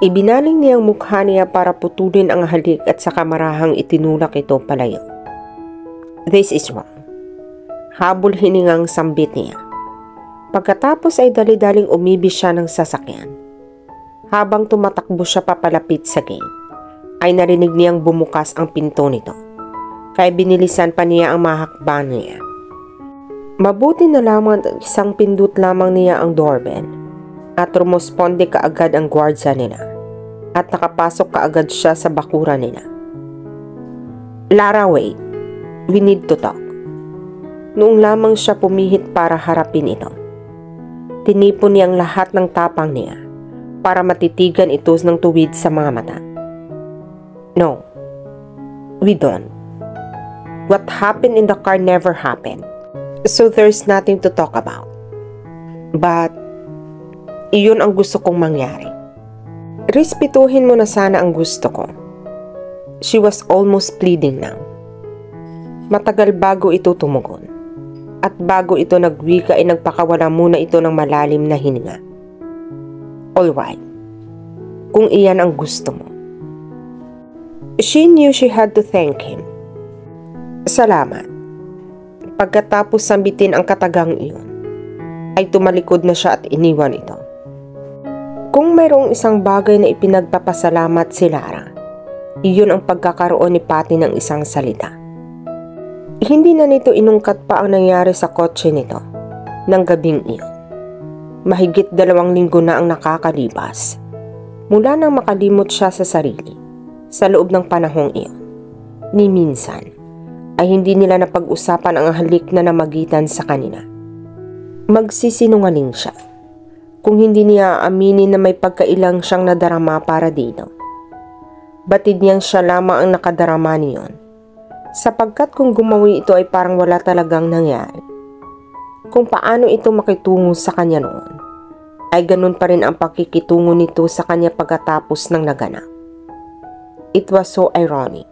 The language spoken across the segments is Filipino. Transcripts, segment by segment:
Ibinaling niya ang mukha niya para putulin ang halik at sa kamarahang itinulak ito palayo. This is wrong. Habol hiningang sambit niya. Pagkatapos ay dali-daling umibis siya ng sasakyan. Habang tumatakbo siya papalapit sa gate, ay narinig niyang bumukas ang pinto nito. Kaya binilisan pa niya ang mahakbang niya. Mabuti na lamang at isang pindot lamang niya ang doorbell at rumusponde kaagad ang gwardya nila at nakapasok kaagad siya sa bakuran nila. Lara, wait. We need to talk. Noong lamang siya pumihit para harapin ito, tinipon niyang lahat ng tapang niya para matitigan ito ng tuwid sa mga mata. No, we don't. What happened in the car never happened. So there's nothing to talk about. But, iyon ang gusto kong mangyari. Respetuhin mo na sana ang gusto ko. She was almost pleading now. Matagal bago ito tumugon. At bago ito nagwika ay nagpakawala muna ito ng malalim na hininga. Alright. Kung iyan ang gusto mo. She knew she had to thank him. Salamat. Pagkatapos sambitin ang katagang iyon, ay tumalikod na siya at iniwan ito. Kung mayroong isang bagay na ipinagpapasalamat si Lara, iyon ang pagkakaroon ni Patty ng isang salita. Hindi na nito inungkat pa ang nangyari sa kotse nito ng gabing iyon. Mahigit 2 linggo na ang nakakalipas mula nang makalimot siya sa sarili sa loob ng panahong iyon. Ni minsan ay hindi nila napag-usapan ang halik na namagitan sa kanila. Magsisinungaling siya kung hindi niya aaminin na may pagkailang siyang nadarama para dito. Batid niyang siya lamang ang nakadarama niyon, sapagkat kung gumawi ito ay parang wala talagang nangyari. Kung paano ito makitungo sa kanya noon, ay ganun pa rin ang pakikitungo nito sa kanya pagkatapos ng naganap. It was so ironic.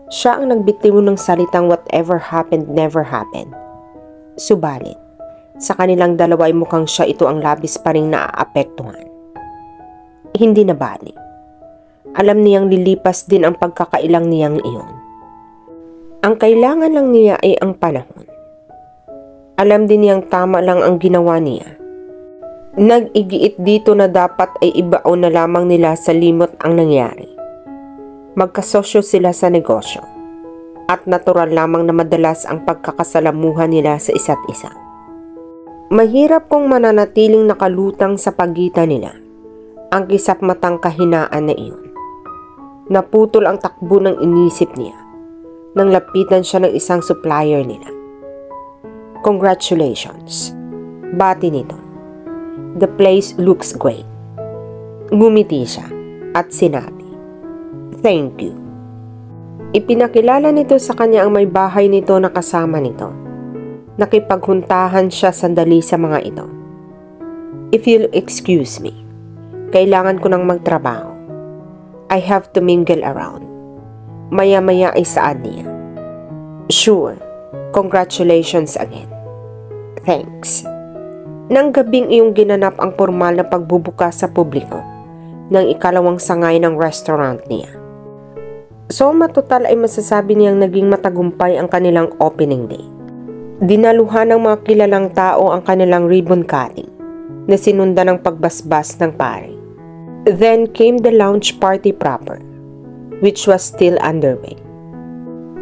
Siya ang nagbitiw ng salitang whatever happened never happened. Subalit, sa kanilang dalawa ay mukhang siya ito ang labis pa rin naaapektuhan. Hindi na bali. Alam niyang lilipas din ang pagkakailang niyang iyon. Ang kailangan lang niya ay ang panahon. Alam din niyang tama lang ang ginawa niya. Nag-igiit dito na dapat ay ibaon na lamang nila sa limot ang nangyari. Magkasosyo sila sa negosyo at natural lamang na madalas ang pagkakasalamuhan nila sa isa't isa. Mahirap kung mananatiling nakalutang sa pagitan nila ang kisap-matang kahinaan na iyon. Naputol ang takbo ng inisip niya nang lapitan siya ng isang supplier nila. Congratulations, bati nito. The place looks great. Ngumiti siya at sinabi, thank you. Ipinakilala nito sa kanya ang may bahay nito na kasama nito. Nakipaghuntahan siya sandali sa mga ito. If you'll excuse me, kailangan ko nang magtrabaho. I have to mingle around. Maya-maya ay saad niya. Sure, congratulations again. Thanks. Nang gabing iyong ginanap ang formal na pagbubukas sa publiko ng ikalawang sangay ng restaurant niya. So matotal ay masasabi niyang naging matagumpay ang kanilang opening day. Dinaluhan ng mga kilalang tao ang kanilang ribbon cutting na sinundan ng pagbasbas ng pare. Then came the launch party proper, which was still underway.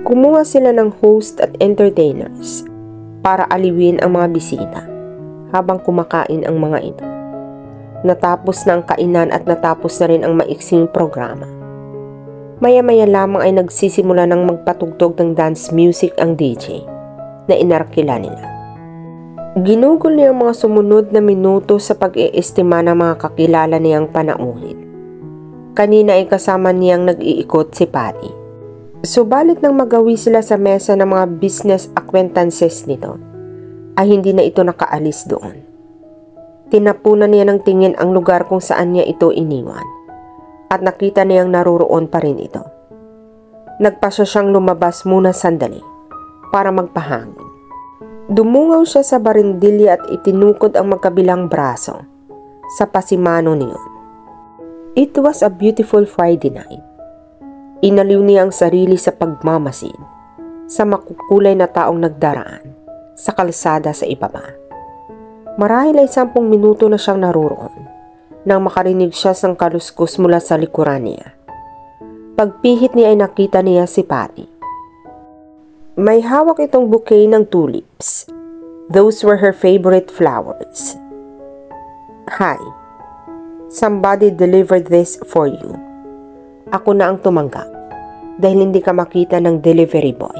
Kumuha sila ng host at entertainers para aliwin ang mga bisita habang kumakain ang mga ito. Natapos na ang kainan at natapos na rin ang maiksing programa. Maya-maya lamang ay nagsisimula ng magpatugtog ng dance music ang DJ na inarkila nila. Ginugol niya ang mga sumunod na minuto sa pag-iestima ng mga kakilala niyang panauhin. Kanina ay kasama niyang nag-iikot si Patty. Subalit nang magawi sila sa mesa ng mga business acquaintances nito, ay hindi na ito nakaalis doon. Tinapunan niya ng tingin ang lugar kung saan niya ito iniwan at nakita niyang naroroon pa rin ito. Nagpasya siyang lumabas muna sandali para magpahangin. Dumungaw siya sa barindilya at itinukod ang magkabilang braso sa pasimano niyon. It was a beautiful Friday night. Inaliw niya ang sarili sa pagmamasid sa makukulay na taong nagdaraan sa kalsada sa ibaba. Marahil ay 10 minuto na siyang naroroon nang makarinig siya ng kaluskos mula sa likuran niya. Pagpihit niya ay nakita niya si Patty. May hawak itong bouquet ng tulips. Those were her favorite flowers. Hi, somebody delivered this for you. Ako na ang tumanggap dahil hindi ka makita ng delivery boy.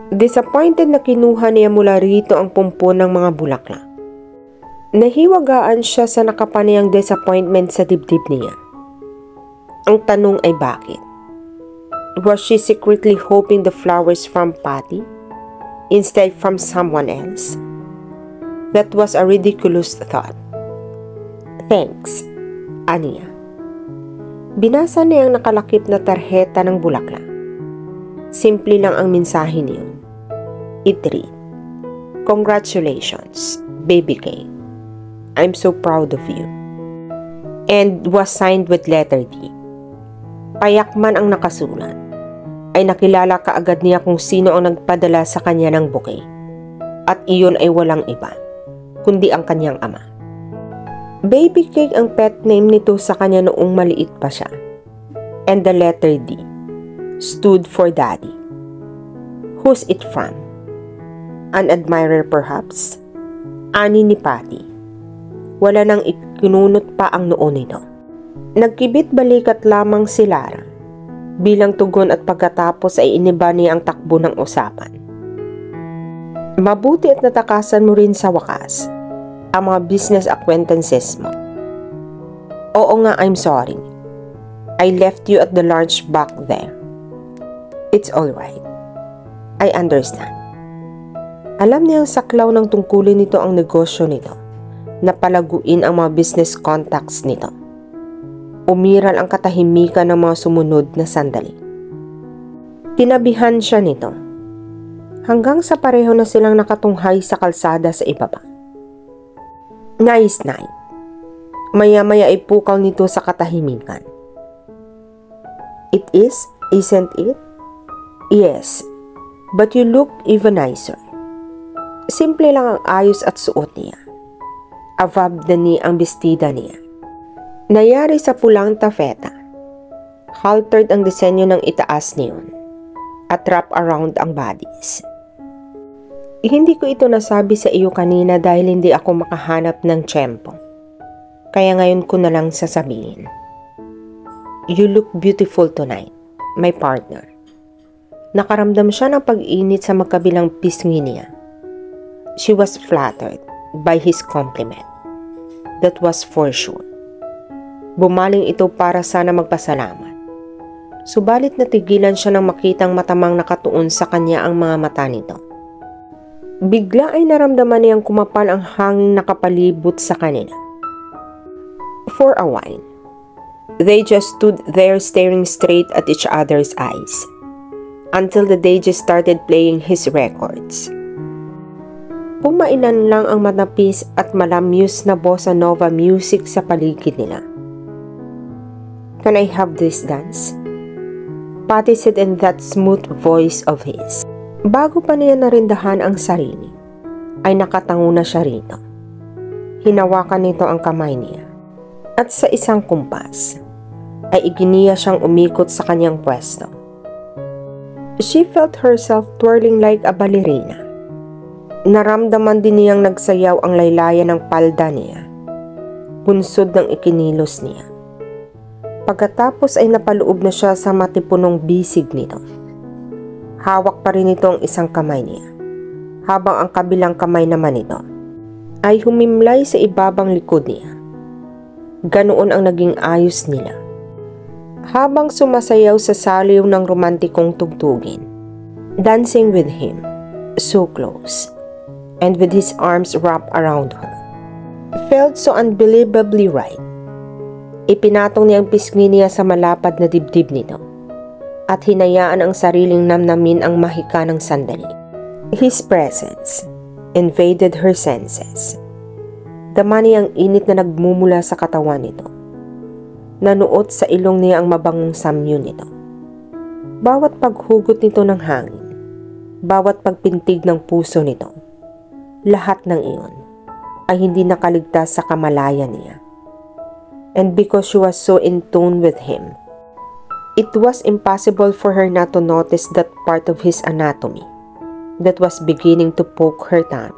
Disappointed na kinuha niya mula rito ang pumpo ng mga bulaklak. Nahiwagaan siya sa nakapanayang disappointment sa dibdib niya. Ang tanong ay bakit? Was she secretly hoping the flowers from Patty instead from someone else? That was a ridiculous thought. Thanks, aniya. Binasa niya ang nakalakip na tarheta ng bulaklak. Simple lang ang mensahe niyon. It read, "Congratulations, baby Kay. I'm so proud of you." And was signed with letter D. Payakman ang nakasulat. Ay nakilala kaagad niya kung sino ang nagpadala sa kanya ng bouquet. At iyon ay walang iba, kundi ang kanyang ama. Baby Cake ang pet name nito sa kanya noong maliit pa siya. And the letter D stood for Daddy. Who's it from? An admirer perhaps? Ani ni Patty. Wala nang ikinunot pa ang noo nito. Nagkibit balikat lamang si Lara. Bilang tugon at pagkatapos ay iniba niya ang takbo ng usapan. Mabuti at natakasan mo rin sa wakas ang mga business acquaintances mo. Oo nga, I'm sorry. I left you at the lunch back there. It's alright. I understand. Alam niya ang saklaw ng tungkulin nito ang negosyo nito, na palaguin ang mga business contacts nito. Umiral ang katahimikan ng mga sumunod na sandali. Tinabihan siya nito, hanggang sa pareho na silang nakatunghay sa kalsada sa ibaba. Nice night. Maya-maya ay pukaw nito sa katahimikan. It is, isn't it? Yes, but you look even nicer. Simple lang ang ayos at suot niya. Avab na ni ang bestida niya. Nayari sa pulang tafeta. Haltered ang disenyo ng itaas niyon at wrap around ang bodies. Hindi ko ito nasabi sa iyo kanina dahil hindi ako makahanap ng tiyempo. Kaya ngayon ko na lang sasabihin. You look beautiful tonight, my partner. Nakaramdam siya ng pag-init sa magkabilang pisngi niya. She was flattered by his compliment. That was for sure. Bumaling ito para sana magpasalamat. Subalit natigilan siya nang makitang matamang nakatuon sa kanya ang mga mata nito. Bigla ay naramdaman niyang kumapal ang hanging nakapalibot sa kanila. For a while, they just stood there staring straight at each other's eyes until the DJ started playing his records. Pumailan lang ang matapis at malamyos na bossa nova music sa paligid nila. Can I have this dance? Patty said in that smooth voice of his. Bago pa niya narindahan ang sarili, ay nakatango na siya rito. Hinawakan nito ang kamay niya. At sa isang kumpas, ay iginiya siyang umikot sa kanyang pwesto. She felt herself twirling like a ballerina. Naramdaman din niyang nagsayaw ang laylayan ng palda niya. Punsod ng ikinilos niya. Pagkatapos ay napaloob na siya sa matipunong bisig nito. Hawak pa rin ito ang isang kamay niya, habang ang kabilang kamay naman nito ay humimlay sa ibabang likod niya. Ganoon ang naging ayos nila. Habang sumasayaw sa saliw ng romantikong tugtugin, dancing with him, so close, and with his arms wrapped around her. Felt so unbelievably right. Ipinatong niya ang pisngi niya sa malapad na dibdib nito at hinayaan ang sariling namnamin ang mahika ng sandali. His presence invaded her senses. Dama niya ang init na nagmumula sa katawan nito Nanuot sa ilong niya ang mabangong samyo nito. Bawat paghugot nito ng hangin, bawat pagpintig ng puso nito, lahat ng iyon ay hindi nakaligtas sa kamalayan niya. And because she was so in tune with him, it was impossible for her not to notice that part of his anatomy that was beginning to poke her tummy.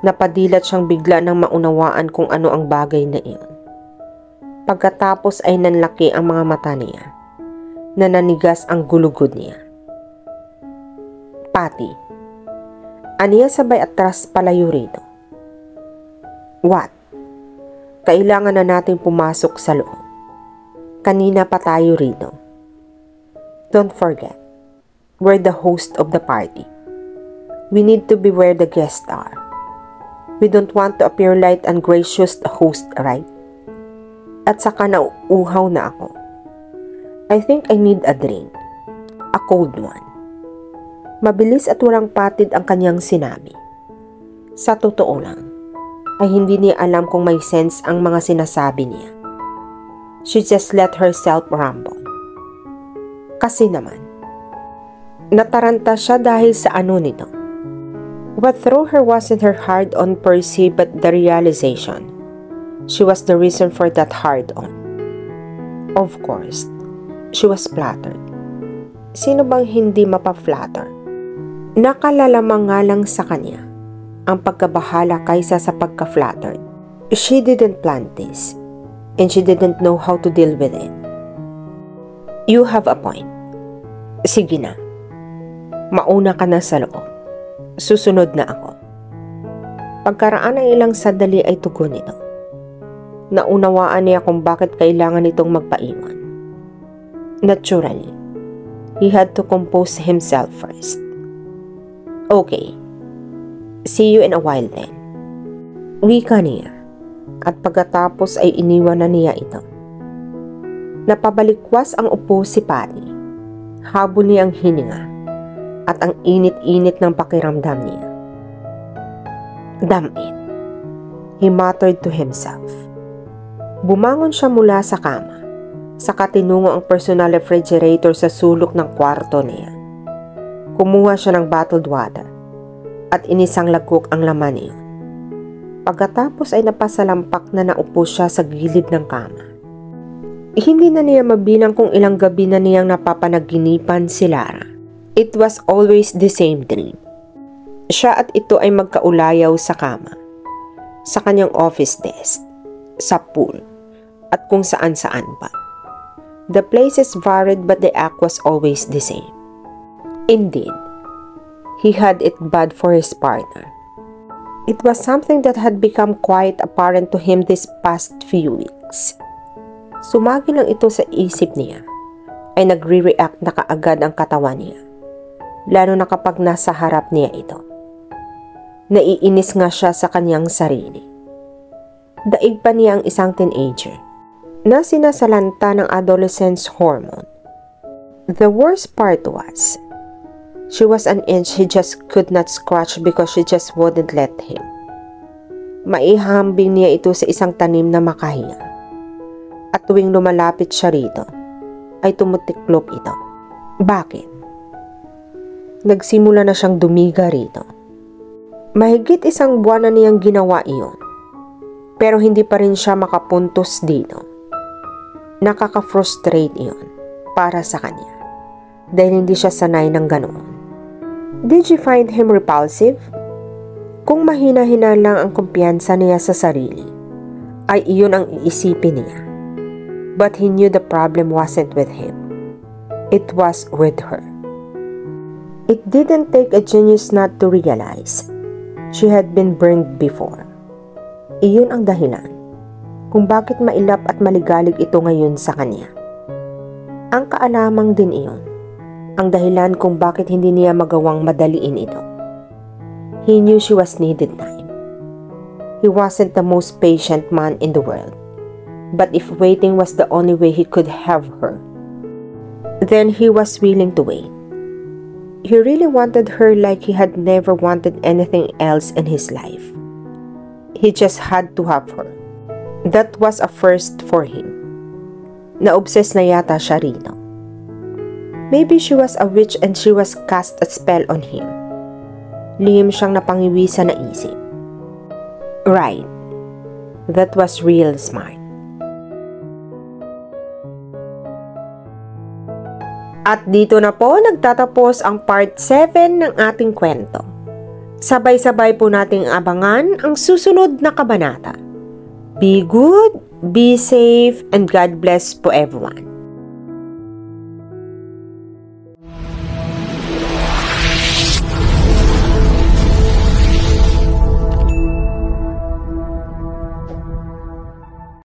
Napadilat siyang bigla nang maunawaan kung ano ang bagay na iyon. Pagkatapos ay nanlaki ang mga mata niya, na nanigas ang gulugod niya. Patty, aniya sabay atras palayo rito. What? Kailangan na nating pumasok sa loob. Kanina pa tayo rito. Don't forget, we're the host of the party. We need to be where the guests are. We don't want to appear like ungracious host, right? At saka nauuhaw na ako. I think I need a drink. A cold one. Mabilis at walang patid ang kanyang sinabi. Sa totoo lang, ay hindi niya alam kung may sense ang mga sinasabi niya. She just let herself rumble. Kasi naman, nataranta siya dahil sa ano nito. What threw her wasn't her hard-on per se but the realization she was the reason for that hard-on. Of course, she was flattered. Sino bang hindi mapa-flatter? Nakalalamang nga lang sa kanya ang pagkabahala kaysa sa pagka-flattered. She didn't plan this, and she didn't know how to deal with it. You have a point. Sige na. Mauna ka na sa loob. Susunod na ako. Pagkaraan ng ilang sandali ay tugon nito. Naunawaan niya kung bakit kailangan itong magpaiwan. Naturally, he had to compose himself first. Okay. See you in a while then. Wika niya. At pagkatapos ay iniwan na niya ito. Napabalikwas ang upo si Patty. Habol niya ang hininga at ang init-init ng pakiramdam niya. Damn it, he muttered to himself. Bumangon siya mula sa kama, saka tinungo ang personal refrigerator sa sulok ng kwarto niya. Kumuha siya ng bottled water at inisang lagok ang laman niya. Pagkatapos ay napasalampak na naupo siya sa gilid ng kama. Hindi na niya mabilang kung ilang gabi na niyang napapanaginipan si Lara. It was always the same dream. Siya at ito ay magkaulayaw sa kama, sa kanyang office desk, sa pool, at kung saan-saan pa. The places varied but the act was always the same. Indeed, he had it bad for his partner. It was something that had become quite apparent to him these past few weeks. Sumagi lang ito sa isip niya, ay nagre-react na kaagad ang katawan niya, lalo na kapag nasa harap niya ito. Naiinis nga siya sa kanyang sarili. Daig pa niya ang isang teenager na sinasalanta ng adolescence hormone. The worst part was, she was an inch he just could not scratch because she just wouldn't let him. Maihambing niya ito sa isang tanim na makahiya. At tuwing lumalapit siya rito, ay tumutiklop ito. Bakit? Nagsimula na siyang dumiga rito. Mahigit isang buwan na niyang ginawa iyon, pero hindi pa rin siya makapuntos dito. Nakaka-frustrate iyon para sa kanya, dahil hindi siya sanay ng ganoon. Did you find him repulsive? Kung mahina-hina lang ang kumpiyansa niya sa sarili, ay iyon ang iisipin niya. But he knew the problem wasn't with him. It was with her. It didn't take a genius not to realize she had been burned before. Iyon ang dahilan kung bakit mailap at maligalig ito ngayon sa kanya. Ang kaalamang din iyon ang dahilan kung bakit hindi niya magawang madaliin ito. He knew she was needed time. He wasn't the most patient man in the world. But if waiting was the only way he could have her, then he was willing to wait. He really wanted her like he had never wanted anything else in his life. He just had to have her. That was a first for him. Na-obsess na yata siya rito. Maybe she was a witch and she was cast a spell on him. Lihim siyang napangiwi sa naisip. Right. That was real smart. At dito na po nagtatapos ang part 7 ng ating kwento. Sabay-sabay po nating abangan ang susunod na kabanata. Be good, be safe, and God bless po everyone.